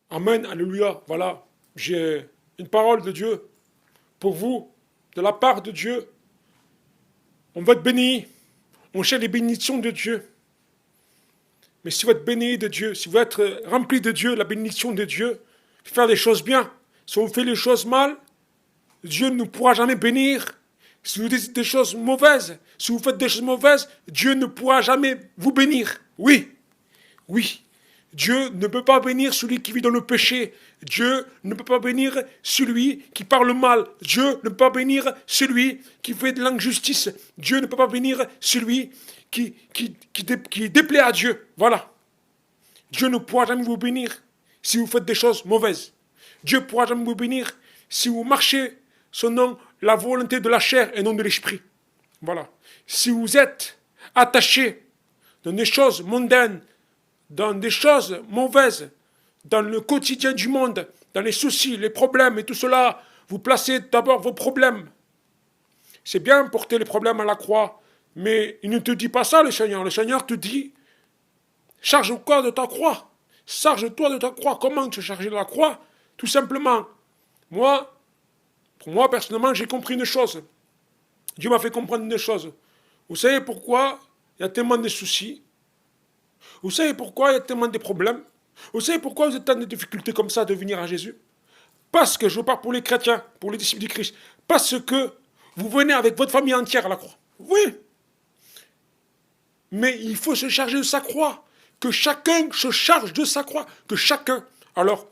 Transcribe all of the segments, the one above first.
Amen, alléluia. Voilà, j'ai une parole de Dieu pour vous, de la part de Dieu. On va être béni, on cherche les bénédictions de Dieu. Mais si vous êtes béni de Dieu, si vous êtes rempli de Dieu, la bénédiction de Dieu, faire les choses bien. Si on fait les choses mal, Dieu ne pourra jamais bénir. Si vous dites des choses mauvaises, si vous faites des choses mauvaises, Dieu ne pourra jamais vous bénir. Oui, oui. Dieu ne peut pas bénir celui qui vit dans le péché. Dieu ne peut pas bénir celui qui parle mal. Dieu ne peut pas bénir celui qui fait de l'injustice. Dieu ne peut pas bénir celui qui déplaît à Dieu. Voilà. Dieu ne pourra jamais vous bénir si vous faites des choses mauvaises. Dieu ne pourra jamais vous bénir si vous marchez selon la volonté de la chair et non de l'esprit. Voilà. Si vous êtes attaché dans des choses mondaines, dans des choses mauvaises, dans le quotidien du monde, dans les soucis, les problèmes et tout cela, vous placez d'abord vos problèmes. C'est bien porter les problèmes à la croix, mais il ne te dit pas ça, le Seigneur. Le Seigneur te dit, charge-toi de ta croix. Charge-toi de ta croix. Comment te charger de la croix? Tout simplement, moi, pour moi, personnellement, j'ai compris une chose. Dieu m'a fait comprendre une chose. Vous savez pourquoi il y a tellement de soucis? Vous savez pourquoi il y a tellement de problèmes? Vous savez pourquoi vous êtes dans des difficultés comme ça de venir à Jésus? Parce que je parle pour les chrétiens, pour les disciples du Christ. Parce que vous venez avec votre famille entière à la croix. Oui. Mais il faut se charger de sa croix. Que chacun se charge de sa croix. Que chacun. Alors,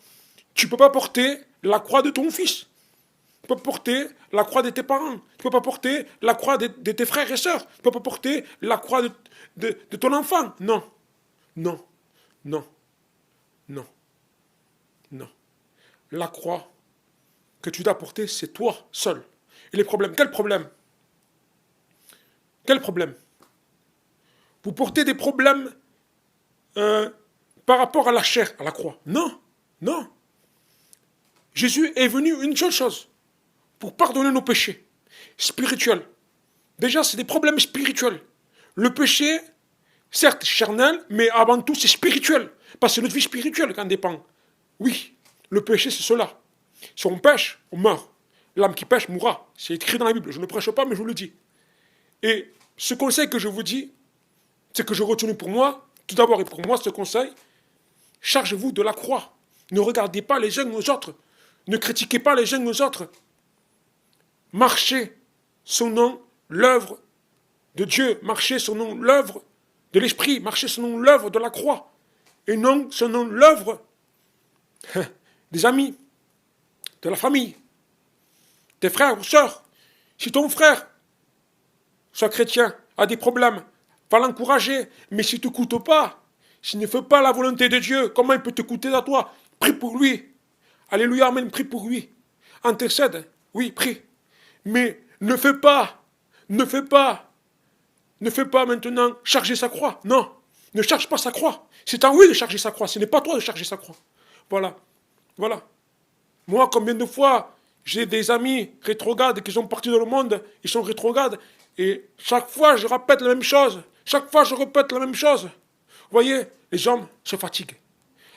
tu ne peux pas porter la croix de ton fils. Tu ne peux pas porter la croix de tes parents. Tu ne peux pas porter la croix de tes frères et sœurs. Tu ne peux pas porter la croix de ton enfant. Non. Non. Non. Non. Non. La croix que tu dois porter, c'est toi seul. Et les problèmes, quel problème? Quel problème? Vous portez des problèmes par rapport à la chair, à la croix. Non, non. Jésus est venu une seule chose, pour pardonner nos péchés spirituels. Déjà, c'est des problèmes spirituels. Le péché, certes charnel, mais avant tout, c'est spirituel. Parce que notre vie spirituelle qui en dépend. Oui, le péché, c'est cela. Si on pêche, on meurt. L'âme qui pêche mourra. C'est écrit dans la Bible. Je ne prêche pas, mais je vous le dis. Et ce conseil que je vous dis, c'est que je retiens pour moi, tout d'abord et pour moi, ce conseil, chargez-vous de la croix. Ne regardez pas les uns aux autres. Ne critiquez pas les uns aux autres. Marchez selon l'œuvre de Dieu. Marchez selon l'œuvre de l'Esprit. Marchez selon l'œuvre de la croix. Et non selon l'œuvre des amis, de la famille, des frères ou sœurs. Si ton frère, soit chrétien, a des problèmes, va l'encourager. Mais s'il ne te coûte pas, s'il ne fait pas la volonté de Dieu, comment il peut te coûter à toi? Prie pour lui. Alléluia, amen, prie pour lui. Intercède, oui, prie. Mais ne fais pas, ne fais pas maintenant charger sa croix. Non, ne charge pas sa croix. C'est à lui de charger sa croix, ce n'est pas toi de charger sa croix. Voilà, voilà. Moi, combien de fois j'ai des amis rétrogrades qui sont partis dans le monde, ils sont rétrogrades, et chaque fois je répète la même chose. Chaque fois je répète la même chose. Vous voyez, les hommes se fatiguent.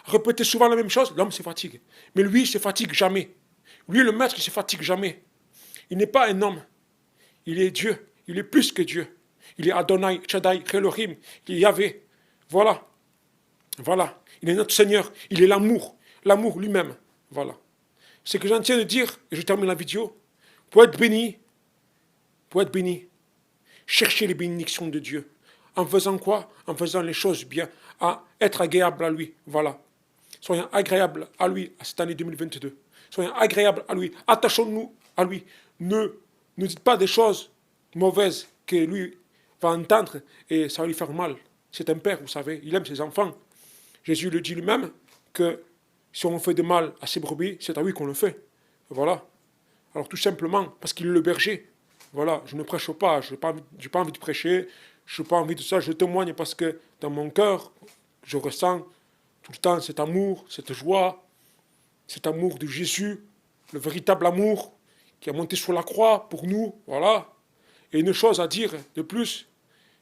Répéter souvent la même chose, l'homme se fatigue. Mais lui, il se fatigue jamais. Lui, le maître, il se fatigue jamais. Il n'est pas un homme. Il est Dieu. Il est plus que Dieu. Il est Adonai, Shaddai, Elohim. Il est Yahvé. Voilà. Voilà. Il est notre Seigneur. Il est l'amour. L'amour lui-même. Voilà. Ce que j'en tiens de dire, et je termine la vidéo, pour être béni, cherchez les bénédictions de Dieu. En faisant quoi? En faisant les choses bien, à être agréable à lui. Voilà. Soyons agréables à lui à cette année 2022. Soyons agréables à lui. Attachons-nous à lui. Ne dites pas des choses mauvaises que lui va entendre et ça va lui faire mal. C'est un père, vous savez, il aime ses enfants. Jésus le dit lui-même que si on fait de mal à ses brebis, c'est à lui qu'on le fait. Voilà. Alors tout simplement, parce qu'il est le berger. Voilà, je ne prêche pas, je n'ai pas envie de prêcher, je n'ai pas envie de ça, je témoigne parce que dans mon cœur, je ressens tout le temps cet amour, cette joie, cet amour de Jésus, le véritable amour qui a monté sur la croix pour nous, voilà. Et une chose à dire de plus,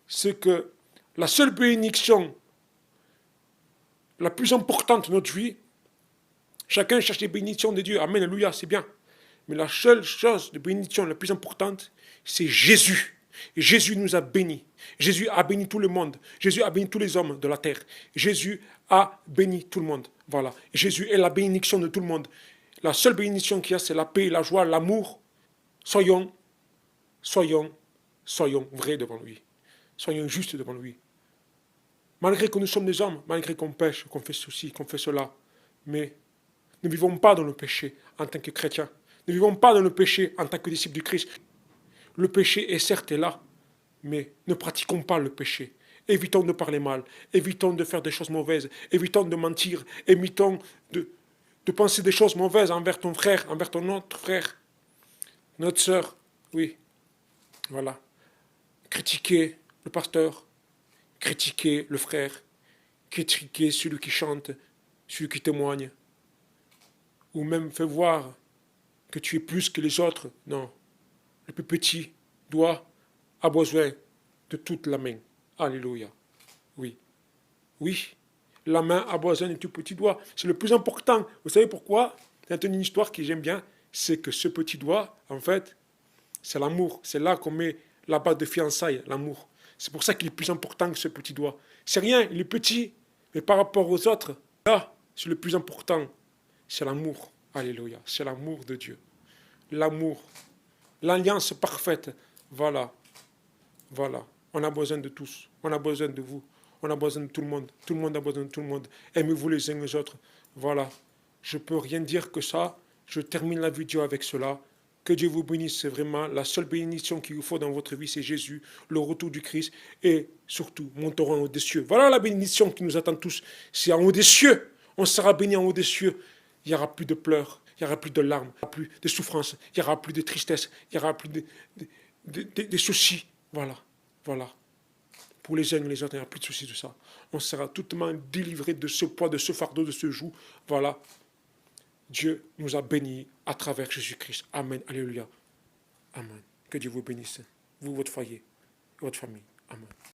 c'est que la seule bénédiction la plus importante de notre vie, Chacun cherche les bénédictions de Dieu. Amen, alléluia, c'est bien. Mais la seule chose de bénédiction la plus importante, c'est Jésus. Jésus nous a bénis. Jésus a béni tout le monde. Jésus a béni tous les hommes de la terre. Jésus a béni tout le monde. Voilà. Jésus est la bénédiction de tout le monde. La seule bénédiction qu'il y a, c'est la paix, la joie, l'amour. Soyons vrais devant lui. Soyons justes devant lui. Malgré que nous sommes des hommes, malgré qu'on pêche, qu'on fait ceci, qu'on fait cela, mais ne vivons pas dans le péché en tant que chrétiens. Ne vivons pas dans le péché en tant que disciples du Christ. Le péché est certes là, mais ne pratiquons pas le péché. Évitons de parler mal, évitons de faire des choses mauvaises, évitons de mentir, évitons de penser des choses mauvaises envers ton frère, envers ton autre frère, notre sœur. Oui, voilà. Critiquer le pasteur, critiquer le frère, critiquer celui qui chante, celui qui témoigne, ou même faire voir que tu es plus que les autres. Non. Le plus petit doigt a besoin de toute la main. Alléluia. Oui. Oui. La main a besoin de tout petit doigt. C'est le plus important. Vous savez pourquoi? C'est une histoire que j'aime bien. C'est que ce petit doigt, en fait, c'est l'amour. C'est là qu'on met la bague de fiançailles, l'amour. C'est pour ça qu'il est plus important que ce petit doigt. C'est rien, il est petit. Mais par rapport aux autres, là, c'est le plus important. C'est l'amour. Alléluia. C'est l'amour de Dieu. L'amour. L'alliance parfaite. Voilà. Voilà. On a besoin de tous. On a besoin de vous. On a besoin de tout le monde. Tout le monde a besoin de tout le monde. Aimez-vous les uns les autres. Voilà. Je ne peux rien dire que ça. Je termine la vidéo avec cela. Que Dieu vous bénisse. C'est vraiment la seule bénédiction qu'il vous faut dans votre vie. C'est Jésus, le retour du Christ. Et surtout, monterons en haut des cieux. Voilà la bénédiction qui nous attend tous. C'est en haut des cieux. On sera béni en haut des cieux. Il n'y aura plus de pleurs. Il n'y aura plus de larmes. Il n'y aura plus de souffrances. Il n'y aura plus de tristesse. Il n'y aura plus de soucis. Voilà. Voilà. Pour les uns et les autres, il n'y aura plus de soucis de ça. On sera totalement délivré de ce poids, de ce fardeau, de ce joug. Voilà. Dieu nous a bénis à travers Jésus-Christ. Amen. Alléluia. Amen. Que Dieu vous bénisse. Vous, votre foyer, votre famille. Amen.